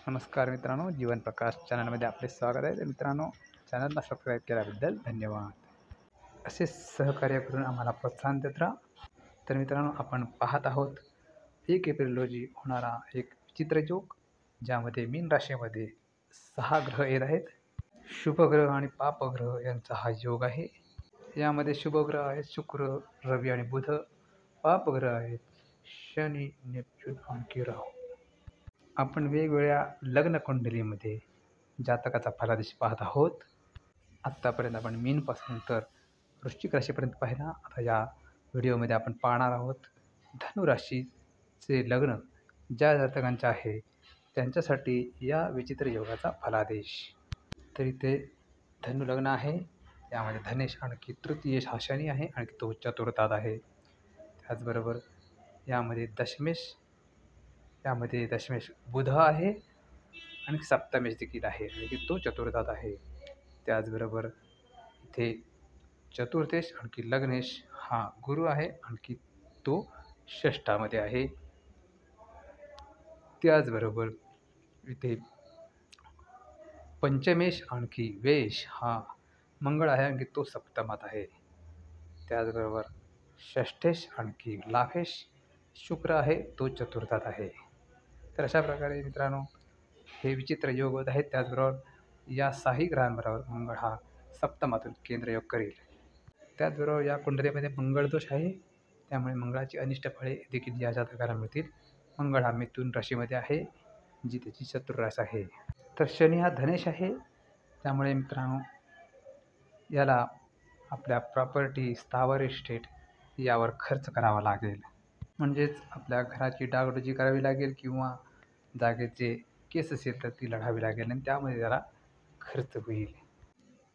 नमस्कार मित्रांनो, जीवन प्रकाश चॅनलमध्ये आपले स्वागत आहे. तर मित्रांनो, चॅनलला सबस्क्राईब केल्याबद्दल धन्यवाद. असे सहकार्य करून आम्हाला प्रोत्साहन देत राहा. तर मित्रांनो, आपण पाहत आहोत 1 एप्रिल रोजी होणारा एक विचित्र योग, ज्यामध्ये मीन राशीमध्ये 6 ग्रह येत आहेत. शुभग्रह आणि पापग्रह यांचा हा योग आहे. यामध्ये शुभग्रह आहेत शुक्र, रवी आणि बुध. पापग्रह आहेत शनी, नेपच्यून आणि राहू. आपण वेगवेगळ्या लग्न कुंडलीमध्ये जातकाचा फलादेश पाहत आहोत. आत्तापर्यंत आपण मीनपासून तर वृश्चिक राशीपर्यंत पाहिला. आता या व्हिडिओमध्ये आपण पाहणार आहोत धनुराशीचे लग्न ज्या जातकांचे आहे त्यांच्यासाठी या विचित्र योगाचा फलादेश. तर इथे धनु लग्न आहे. त्यामध्ये धनेश आणखी तृतीय हा शनी आहे, आणखी तो चतुर्थात आहे. त्याचबरोबर यामध्ये दशमेश बुध आहे आणि सप्तमेश देखील आहे, आणि तो चतुर्थात आहे. त्याचबरोबर इथे चतुर्थेश आणखी लग्नेश हा गुरु आहे, आणखी तो षष्ठामध्ये आहे. त्याचबरोबर इथे पंचमेश आणखी वेश हा मंगळ आहे, आणखी तो सप्तमात आहे. त्याचबरोबर षष्ठेश आणखी लाभेश शुक्र आहे, तो चतुर्थात आहे. तर अशा प्रकारे मित्रांनो हे विचित्र योग होत आहेत. त्याचबरोबर या 6 ग्रहांबरोबर मंगळ हा सप्तमातून केंद्रयोग करेल. त्याचबरोबर या कुंडलीमध्ये मंगळदोष आहे, त्यामुळे मंगळाची अनिष्ट फळे देखील या जातकाला मिळतील. मंगळ हा मिथुन राशीमध्ये आहे, जी त्याची चतुर्रास आहे. तर शनी हा धनेश आहे, त्यामुळे मित्रांनो याला आपल्या प्रॉपर्टी, स्थावर इस्टेट यावर खर्च करावा लागेल. म्हणजेच आपल्या घराची डागडुजी करावी लागेल, किंवा जागेचे केस असेल तर ती लढावी लागेल, आणि त्यामध्ये त्याला खर्च होईल.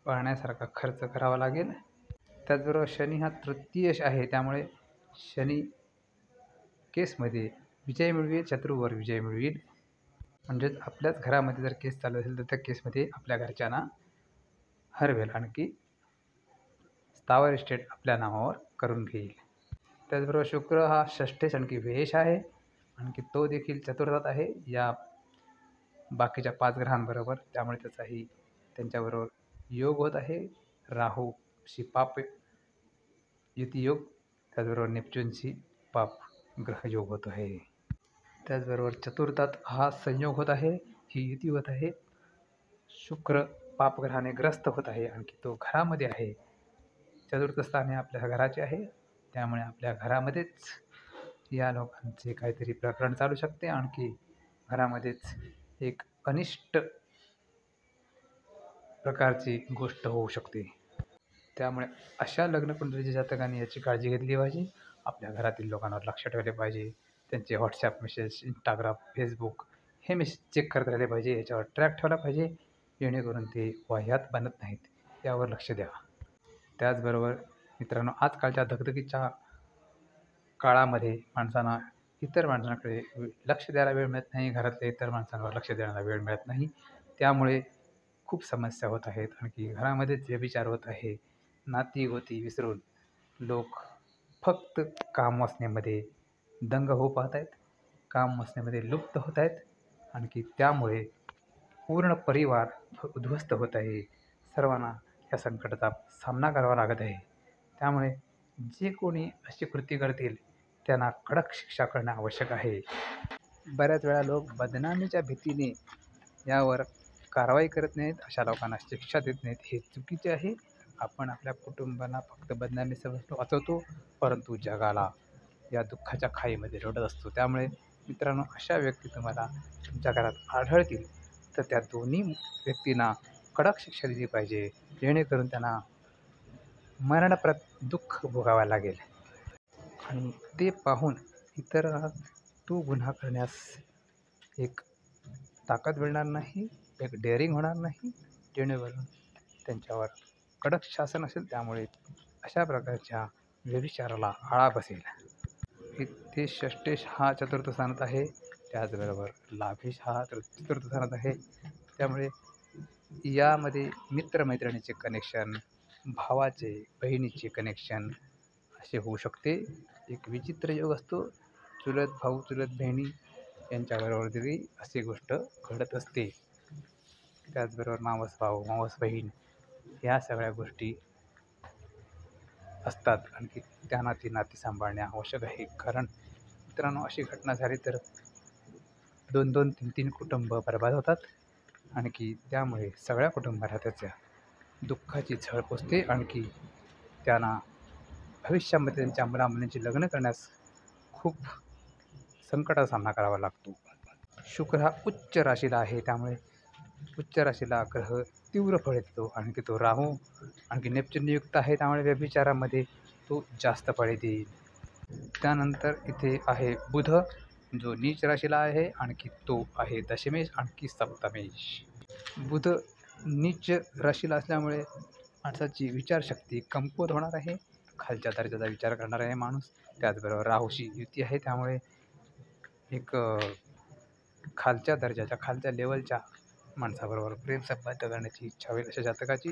पाहण्यासारखा खर्च करावा लागेल. त्याचबरोबर शनी हा तृतीयश आहे, त्यामुळे शनी केसमध्ये विजय मिळवेल, शत्रूवर विजय मिळवेल. म्हणजेच आपल्याच घरामध्ये जर केस चालू असेल तर त्या केसमध्ये आपल्या घरच्यांना हरवेल, आणखी स्थावर इस्टेट आपल्या नावावर करून घेईल. त्याचबरोबर शुक्र हा षष्ठेश आणखी वेश आहे, आणखी तो देखील चतुर्थात आहे या बाकीच्या 5 ग्रहांबरोबर. त्यामुळे त्याचाही त्यांच्याबरोबर योग होत आहे. राहूशी पाप युती योग, त्याचबरोबर नेपच्यूनशी पाप ग्रह योग होत आहे. त्याचबरोबर चतुर्थात हा संयोग होत आहे, ही युती होत आहे. शुक्र पापग्रहाने ग्रस्त होत आहे, आणखी तो घरामध्ये आहे. चतुर्थ स्थान हे आपल्या घराचे आहे, त्यामुळे आपल्या घरामध्येच या लोकांचे काहीतरी प्रकरण चालू शकते, आणखी घरामध्येच एक अनिष्ट प्रकारची गोष्ट होऊ शकते. त्यामुळे अशा लग्नकुंडलीच्या जातकांनी याची काळजी घेतली पाहिजे. आपल्या घरातील लोकांवर लक्ष ठेवले पाहिजे. त्यांचे व्हॉट्सॲप मेसेज, इंस्टाग्राम, फेसबुक हे मेसेज चेक करत राहिले पाहिजे. याच्यावर ट्रॅक ठेवला पाहिजे, जेणेकरून ते वाह्यात बनत नाहीत, यावर लक्ष द्या. त्याचबरोबर मित्रांनो, आजकालच्या धगधगीच्या काळामध्ये माणसांना इतर माणसांकडे लक्ष द्यायला वेळ मिळत नाही, घरातल्या इतर माणसांवर लक्ष द्यायला वेळ मिळत नाही. त्यामुळे खूप समस्या होत आहेत, आणखी घरामध्येच व्यभिचार होत आहे. नाती-गोती विसरून लोक फक्त काम वासनेमध्ये दंग होऊ पाहत आहेत, काम वासनेमध्ये लुप्त होत आहेत, आणखी त्यामुळे पूर्ण परिवार उद्ध्वस्त होत आहे. सर्वांना या संकटाचा सामना करावा लागत आहे. त्यामुळे जे कोणी अशी कृती करतील त्यांना कडक शिक्षा करणं आवश्यक आहे. बऱ्याच वेळा लोक बदनामीच्या भीतीने यावर कारवाई करत नाहीत, अशा लोकांना शिक्षा देत नाहीत. हे चुकीचे आहे. आपण आपल्या कुटुंबाला फक्त बदनामीसह वाचवतो, परंतु जगाला या दुःखाच्या खाईमध्ये रडत असतो. त्यामुळे मित्रांनो, अशा व्यक्ती तुम्हाला तुमच्या घरात आढळतील तर त्या दोन्ही व्यक्तींना कडक शिक्षा दिली पाहिजे, जेणेकरून त्यांना मरणप्रद दुःख भोगावे लागेल, आणि ते पाहून इतरांना तो गुन्हा करण्यास एक ताकद मिळणार नाही, एक डेअरिंग होणार नाही, जेणेकरून त्यांच्यावर कडक शासन असेल. त्यामुळे अशा प्रकारच्या व्यभिचाराला आळा बसेल. इथे षष्ठेश हा चतुर्थ स्थानात आहे, त्याचबरोबर लाभेश हा चतुर्थ स्थानात आहे. त्यामुळे यामध्ये मित्रमैत्रिणीचे कनेक्शन, भावाचे बहिणीचे कनेक्शन असे होऊ शकते. एक विचित्र योग असतो. चुलत भाऊ चुलत बहिणी यांच्याबरोबर तरी अशी गोष्ट घडत असते. त्याचबरोबर मावस भाऊ मावस बहीण ह्या सगळ्या गोष्टी असतात. आणखी त्यांना ती नाती सांभाळणे आवश्यक आहे. कारण मित्रांनो अशी घटना झाली तर 2-2, 3-3 कुटुंब बरबाद होतात. आणखी त्यामुळे सगळ्या कुटुंबाला त्याच्या दुःखाची झळ पोचते. आणखी त्यांना भविष्यामध्ये त्यांच्या मुलामुलींची लग्न करण्यास खूप संकटाचा सामना करावा लागतो. शुक्र हा उच्च राशीला आहे, त्यामुळे उच्च राशीला ग्रह तीव्र फळ देतो. आणखी तो राहू आणखी नेपच्यून युक्त आहे, त्यामुळे व्यभिचारामध्ये तो जास्त फळे देईल. त्यानंतर इथे आहे बुध, जो नीच राशीला आहे. आणखी तो आहे दशमेश आणखी सप्तमेश. बुध नीच राशीला असल्यामुळे माणसाची विचारशक्ती कमकुवत होणार आहे. खालच्या दर्जाचा विचार करणार आहे माणूस. त्याचबरोबर राहूशी युती आहे, त्यामुळे एक खालच्या दर्जाच्या खालच्या लेवलच्या माणसाबरोबर प्रेम संबंध करण्याची इच्छा होईल अशा जातकाची.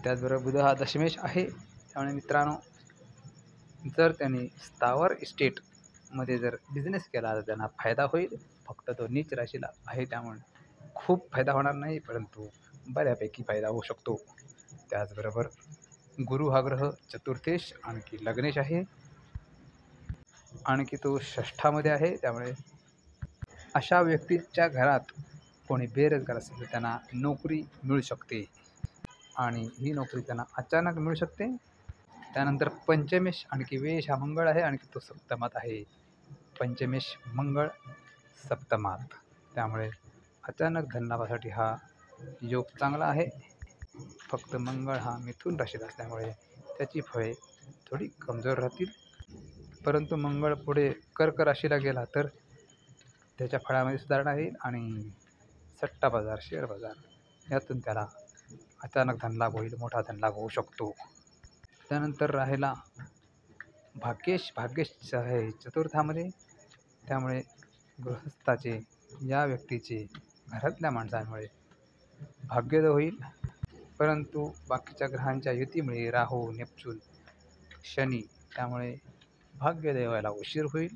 त्याचबरोबर बुध हा दशमेश आहे, त्यामुळे मित्रांनो जर त्यांनी स्थावर इस्टेटमध्ये जर बिझनेस केला तर त्यांना फायदा होईल. फक्त तो नीच राशीला आहे, त्यामुळे खूप फायदा होणार नाही, परंतु बऱ्यापैकी फायदा होऊ शकतो. त्याचबरोबर गुरु हा ग्रह चतुर्थेश आणखी लग्नेश आहे. आणखी तो षष्ठामध्ये आहे, त्यामुळे अशा व्यक्तीच्या घरात कोणी बेरोजगार असेल तर त्यांना नोकरी मिळू शकते. आणि ही नोकरी त्यांना अचानक मिळू शकते. त्यानंतर पंचमेश आणखी वेश हा मंगळ आहे. आणखी तो सप्तमात आहे. पंचमेश मंगळ सप्तमात, त्यामुळे अचानक धनलाभासाठी हा योग चांगला आहे. फक्त मंगळ हा मिथुन राशीत असल्यामुळे त्याची फळे थोडी कमजोर राहतील. परंतु मंगळ पुढे कर्क राशीला गेला तर त्याच्या फळामध्ये सुधारणा येईल आणि सट्टा बाजार, शेअर बाजार यातून त्याला अचानक धनलाभ होईल, मोठा धनलाभ होऊ शकतो. त्यानंतर राहिला भाग्येश. भाग्येश आहे चतुर्थामध्ये, त्यामुळे गृहस्थाचे या व्यक्तीचे घरातल्या माणसांमुळे भाग्योदय होईल. परंतु बाकीच्या ग्रहांच्या युतीमुळे राहू, नेपच्यून, शनी, त्यामुळे भाग्योदय व्हायला उशीर होईल,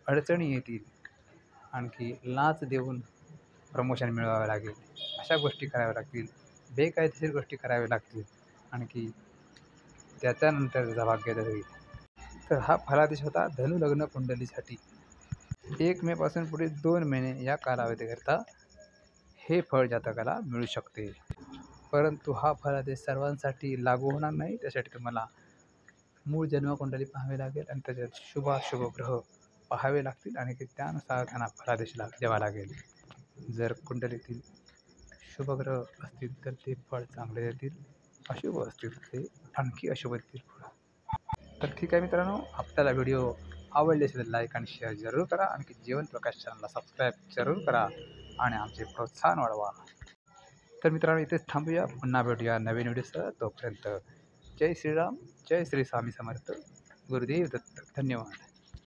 अडचणी येतील. आणखी लाच देऊन प्रमोशन मिळवावे लागेल, अशा गोष्टी कराव्या लागतील, बेकायदेशीर गोष्टी कराव्या लागतील. आणखी त्याच्यानंतर त्याचा भाग्योदय होईल. तर हा फलादेश होता धनु लग्न कुंडलीसाठी. 1 मे पासून पुढे 2 महिने या कालावधीकरता हे फळ जातकाला मिळू शकते. परंतु हा फलादेश सर्वांसाठी लागू होणार नाही. त्यासाठी तुम्हाला मूळ जन्मकुंडली पाहावी लागेल आणि त्याच्यात शुभाशुभ ग्रह पाहावे लागतील आणि त्यानुसार त्यांना फलादेश द्यावा लागेल. जर कुंडलीतील शुभग्रह असतील तर ते फळ चांगले देतील, अशुभ असतील ते आणखी अशुभ देतील फळ. तर ठीक आहे मित्रांनो, आपल्याला व्हिडिओ आवडले असेल तर लाईक आणि शेअर जरूर करा. आणखी जीवन प्रकाश चॅनलला सबस्क्राईब जरूर करा आणि आमचे प्रोत्साहन वाढवा. तर मित्रांनो इथेच थांबूया, पुन्हा भेटूया नवीन व्हिडिओसह. तोपर्यंत जय श्रीराम, जय श्री स्वामी समर्थ, गुरुदेव दत्त. धन्यवाद.